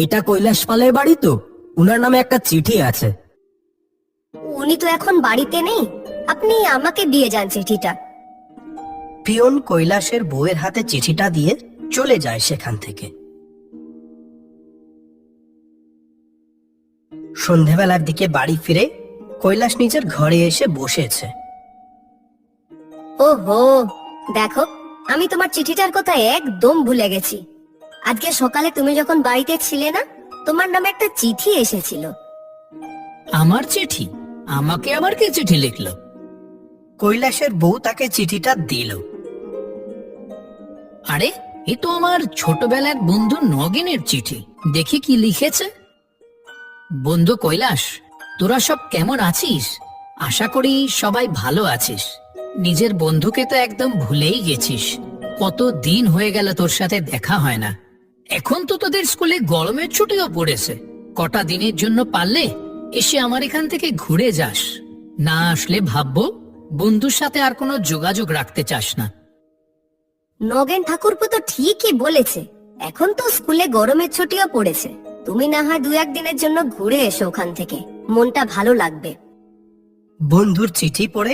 এটা কৈলাস পালের বাড়ি তো? উনার নামে একটা চিঠি আছে। উনি তো এখন বাড়িতে নেই, আপনি আমাকে দিয়ে যান চিঠিটা। পিয়ন কৈলাসের বউয়ের হাতে চিঠিটা দিয়ে চলে যায় সেখান থেকে। সন্ধেবেলার দিকে বাড়ি ফিরে কৈলাস নিজের ঘরে এসে বসেছে। ওহো, দেখো, আমি তোমার চিঠিটার কথা একদম ভুলে গেছি। আজকে সকালে তুমি যখন বাড়িতে ছিলে না, তোমার নামে একটা চিঠি এসেছিল। আমার চিঠি? আমাকে আবার কে চিঠি লিখলো? কৈলাসের বউ তাকে চিঠিটা দিল। আরে, এ তো আমার ছোটবেলার বন্ধু নগেনের চিঠি। দেখি কি লিখেছে। বন্ধু কৈলাস, তোরা সব কেমন আছিস? আশা করি সবাই ভালো আছিস। নিজের বন্ধুকে তো একদম ভুলেই গেছিস। কত দিন হয়ে গেল তোর সাথে দেখা হয় না। এখন তো তোদের স্কুলে গরমের ছুটিও পড়েছে। কটা দিনের জন্য পারলে এসে আমার এখান থেকে ঘুরে যাস। না আসলে ভাববো বন্ধুর সাথে আর কোনো যোগাযোগ রাখতে চাস না। নগেন ঠাকুরপো তো ঠিকই বলেছে, এখন তো স্কুলে গরমের ছুটিও পড়েছে। তুমি না হয় 2-1 দিনের জন্য ঘুরে এসো ওখান থেকে, মনটা ভালো লাগবে। বন্ধুর চিঠি পড়ে